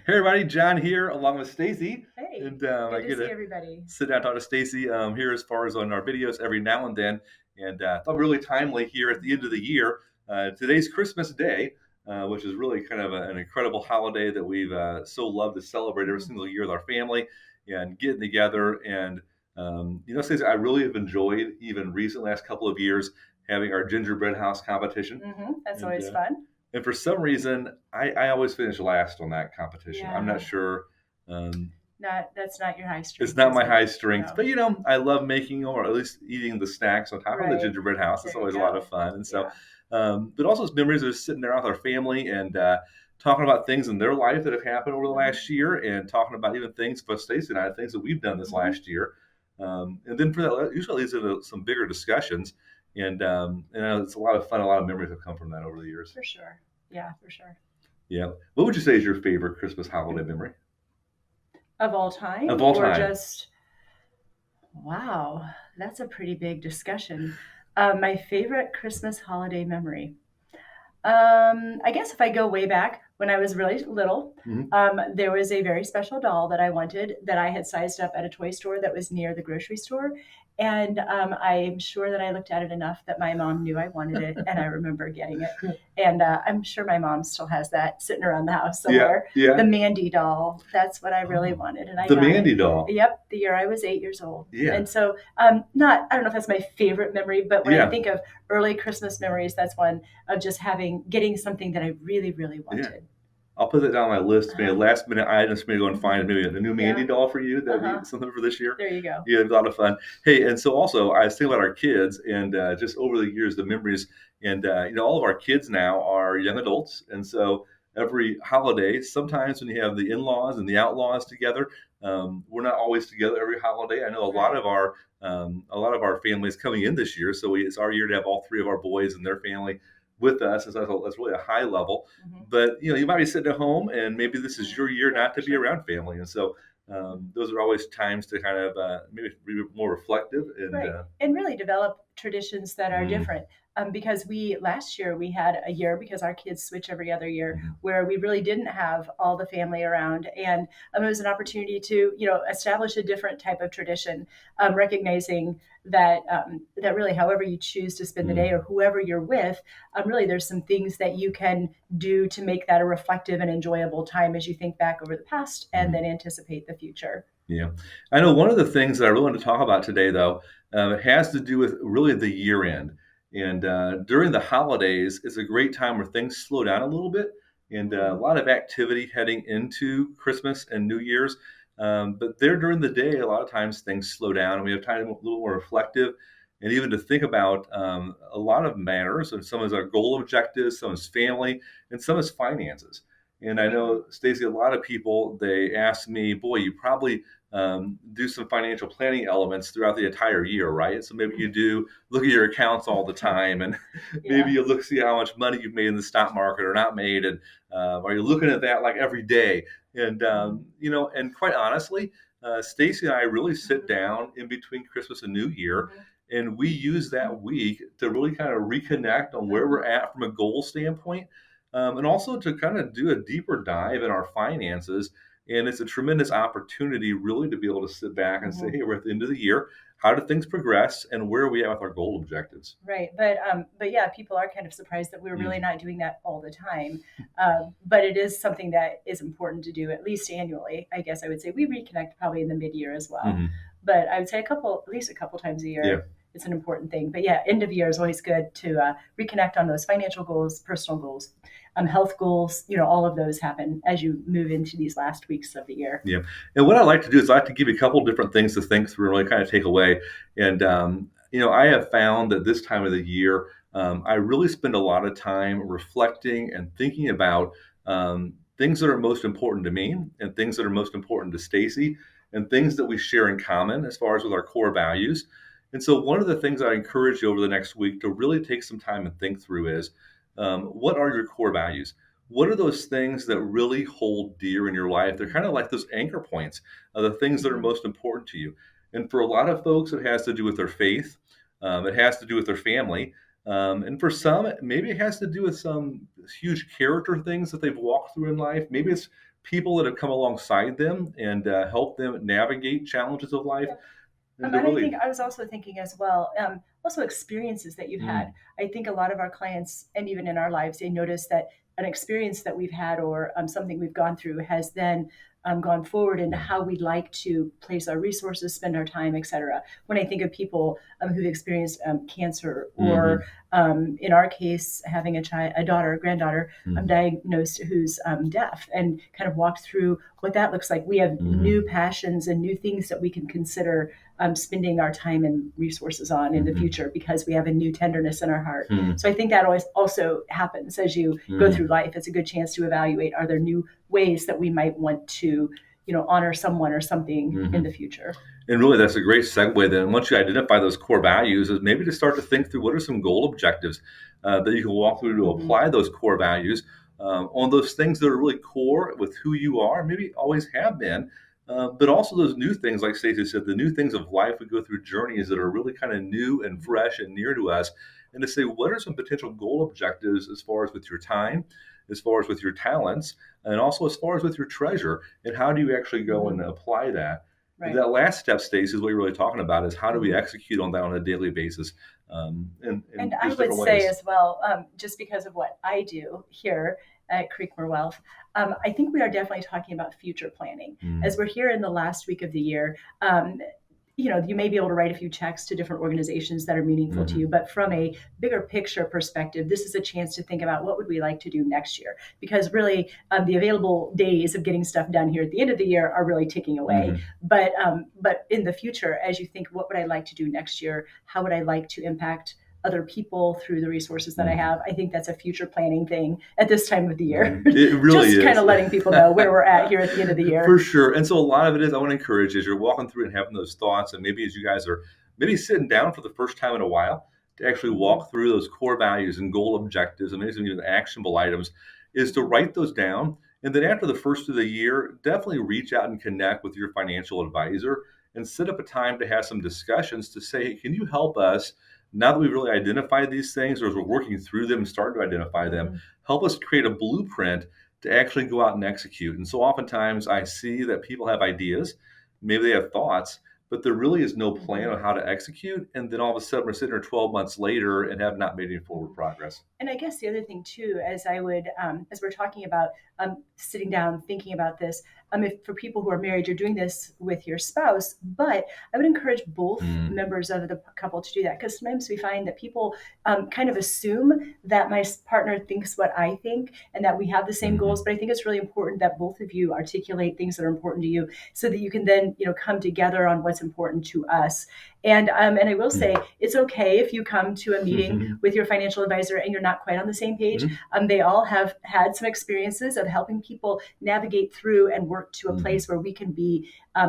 Hey everybody, John here along with Stacy, Hey, and I good to get see to everybody. sit down and talk to Stacy here as far as on our videos every now and then, and thought really timely here at the end of the year. Today's Christmas Day, which is really kind of an incredible holiday that we've so loved to celebrate every Mhm. single year with our family and getting together. And Stacey, I really have enjoyed even recent last couple of years having our gingerbread house competition, That's and always fun. for some reason, I always finish last on that competition. I'm not Yeah, sure. Um, that's not your high it's strength, not is my it? high strength, No. but I love making or at least eating the snacks on top of the Right. gingerbread house. It's There you always a lot of go. fun. And so, Yeah. but also it's memories of sitting there with our family and talking about things in their life that have happened over the last hmm year and talking about even things, but Stacey and I, things that we've done this hmm last year. And then for that, usually leads into some bigger discussions. And it's a lot of fun. A lot of memories have come from that over the years. For sure. Yeah, for sure. Yeah. What would you say is your favorite Christmas holiday memory Of all of time, all or time? just, wow, that's a pretty big discussion. My favorite Christmas holiday memory. I guess if I go way back when I was really little, Hmm. there was a very special doll that I wanted that I had sized up at a toy store that was near the grocery store. And I'm sure that I looked at it enough that my mom knew I wanted it, and I remember getting it. And I'm sure my mom still has that sitting around the house Yeah. somewhere. The Yeah. Mandy doll, that's what I really Oh, wanted, and I the got it. Mandy doll. Yep, the year I was 8 years old. Yeah. And so, not, I don't know if that's my favorite memory, but when I Yeah. think of early Christmas memories, that's one of just getting something that I really, really Yeah. wanted. I'll put that down on my list. Maybe a Uh-huh. last minute item for me to go and find hmm maybe a new Mandy Yeah. doll for you. That would be Uh-huh. something for this year. There you go. Yeah, it'd be a lot of fun. Hey, and so also I was thinking about our kids and just over the years, the memories. And all of our kids now are young adults, and so every holiday, sometimes when you have the in-laws and the outlaws together, we're not always together every holiday. I know Right. a lot of our families coming in this year, so it's our year to have all three of our boys and their family with us. And so that's really a high level. hmm But you might be sitting at home, and maybe this is your year Yeah, not for to be sure. around family, and so those are always times to kind of maybe be more reflective and Right. And really develop traditions that are mm, different. Because last year we had a year, because our kids switch every other year, mhm, where we really didn't have all the family around. And it was an opportunity to, establish a different type of tradition, recognizing that really, however you choose to spend the day or mm, whoever you're with, really there's some things that you can do to make that a reflective and enjoyable time as you think back over the past and then mm. anticipate the future. Yeah, I know one of the things that I really want to talk about today, though, it has to do with really the year end. And during the holidays, it's a great time where things slow down a little bit and a Mm. lot of activity heading into Christmas and New Year's. But there during the day, a lot of times things slow down and we have time to be a little more reflective and even to think about a lot of matters. And some is our goal objectives, some is family, and some is finances. And I For sure. know, Stacey, a lot of people, they ask me, boy, you probably do some financial planning elements throughout the entire year, right? So maybe you do look at your accounts all the time, and maybe Yeah. you look see how much money you've made in the stock market or not made, and are you looking at that like every day? And Mhm. and quite honestly, Stacy and I really sit Mhm. down in between Christmas and New Year, Mhm. and we use that week to really kind of reconnect on where we're Mhm. at from a goal standpoint, and also to kind of do a deeper dive in our finances. And it's a tremendous opportunity, really, to be able to sit back and say, Mhm. hey, we're at the end of the year. How do things progress, and where are we at with our goal objectives? Right, but yeah, people are kind of surprised that we're really Mm, not doing that all the time. But it is something that is important to do at least annually. I guess I would say we reconnect probably in the mid-year as well, mhm. but I would say at least a couple times a Yeah. year. It's an important thing. But yeah, end of year is always good to reconnect on those financial goals, personal goals, health goals. All of those happen as you move into these last weeks of the year. Yeah. And what I like to do is I like to give you a couple different things to think through and really kind of take away. And, I have found that this time of the year, I really spend a lot of time reflecting and thinking about things that are most important to me and things that are most important to Stacy and things that we share in common as far as with our core values. And so, one of the things I encourage you over the next week to really take some time and think through is what are your core values? What are those things that really hold dear in your life? They're kind of like those anchor points, the things that are Mhm. most important to you. And for a lot of folks, it has to do with their faith. It has to do with their family. And for some, maybe it has to do with some huge character things that they've walked through in life. Maybe Mhm. it's people that have come alongside them and help them navigate challenges of life. Yeah. And to And I really, think I was also thinking as well, also experiences that you've had. mm, I think a lot of our clients, and even in our lives, they notice that an experience that we've had or something we've gone through has then gone forward into mm, how we'd like to place our resources, spend our time, etc. When I think of people who've experienced cancer, or mhm, in our case, having a daughter, a granddaughter, mhm, diagnosed who's deaf, and kind of walked through what that looks like. We have new mhm, passions and new things that we can consider spending our time and resources on in the mhm, future because we have a new tenderness in our heart. mhm, So I think that always also happens as you go through mhm, life. It's a good chance to evaluate, are there new ways that we might want to, honor someone or something in the mhm. future. And really, that's a great segue. Then, once you identify those core values, is maybe to start to think through what are some goal objectives that you can walk through to Mm-hmm. apply those core values on those things that are really core with who you are, maybe always have been, but also those new things, like Stacey said, the new things of life. We go through journeys that are really kind of new and fresh and near to us, and to say, what are some potential goal objectives as far as with your time, as far as with your talents, and also as far as with your treasure, and how do you actually go and Mm-hmm. apply that? Right. That last step, Stace, is what you're really talking about, is how do we Mm-hmm. execute on that on a daily basis? And And I there's would different say ways. as well, just because of what I do here at Creekmur Wealth, I think we are definitely talking about future planning. As Mm, we're here in the last week of the year, you may be able to write a few checks to different organizations that are meaningful to you, mhm, but from a bigger picture perspective, this is a chance to think about what would we like to do next year, because really the available days of getting stuff done here at the end of the year are really ticking away. mhm, But in the future, as you think, what would I like to do next year, how would I like to impact other people through the resources that I mhm, have, I think that's a future planning thing at this time of the year. mhm. It really Just kind is. of letting people know where we're at here at the end of the For year. sure. And so a lot of it is, I want to encourage, as you're walking through and having those thoughts, and maybe as you guys are maybe sitting down for the first time in a while, to actually Mm-hmm. walk through those core values and goal objectives and maybe some even actionable items, is to Mm-hmm. write those down. And then after the first of the year, definitely reach out and connect with your financial advisor and set up a time to have some discussions to say, hey, can you help us, now that we've really identified these things, or as we're working through them and starting to identify them, Mm-hmm. help us create a blueprint to actually go out and execute. And so oftentimes I see that people have ideas, maybe they have thoughts, but there really is no plan Mm-hmm. on how to execute. And then all of a sudden we're sitting here 12 months later and have not made any Mm-hmm. forward progress. And I guess the other thing too, as we're talking about sitting down, thinking about this, if for people who are married, you're doing this with your spouse, but I would encourage both Mm, members of the couple to do that, because sometimes we find that people kind of assume that my partner thinks what I think and that we have the same goals. mhm, But I think it's really important that both of you articulate things that are important to you, so that you can then come together on what's important to us. And I will say, mhm, it's okay if you come to a meeting mhm, with your financial advisor and you're not quite on the same page. mhm, They all have had some experiences of helping people navigate through and work to a mhm, place where we can be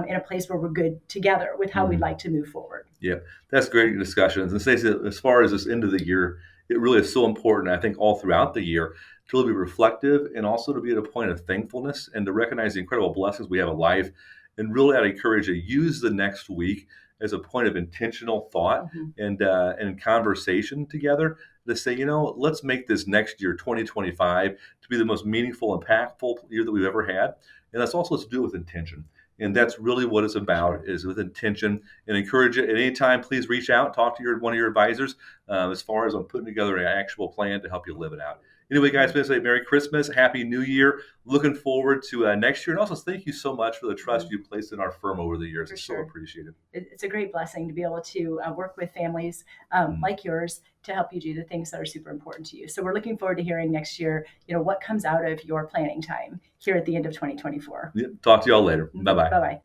in a place where we're good together with how we'd mhm. like to move forward. Yeah, that's great discussions. And Stacey, as far as this end of the year, it really is so important, I think, all throughout the year, to really be reflective and also to be at a point of thankfulness and to recognize the incredible blessings we have in life. And really, I'd encourage you to use the next week as a point of intentional thought Mm-hmm. and conversation together, to say, let's make this next year, 2025, to be the most meaningful, impactful year that we've ever had. And that's also, let's do it with intention. And that's really what it's For about, sure. is with intention. And encourage it at any time. Please reach out, talk to one of your advisors, as far as on putting together an actual plan to help you live it out. Anyway, guys, I'm going to say Merry Christmas, Happy New Year. Looking forward to next year. And also, thank you so much for the trust Mm-hmm. you've placed in our firm over the years. For It's so sure. appreciated. It's a great blessing to be able to work with families Mm. like yours to help you do the things that are super important to you. So we're looking forward to hearing next year, what comes out of your planning time here at the end of 2024. Yeah, talk to y'all later. Bye Mm-hmm. bye. Bye bye.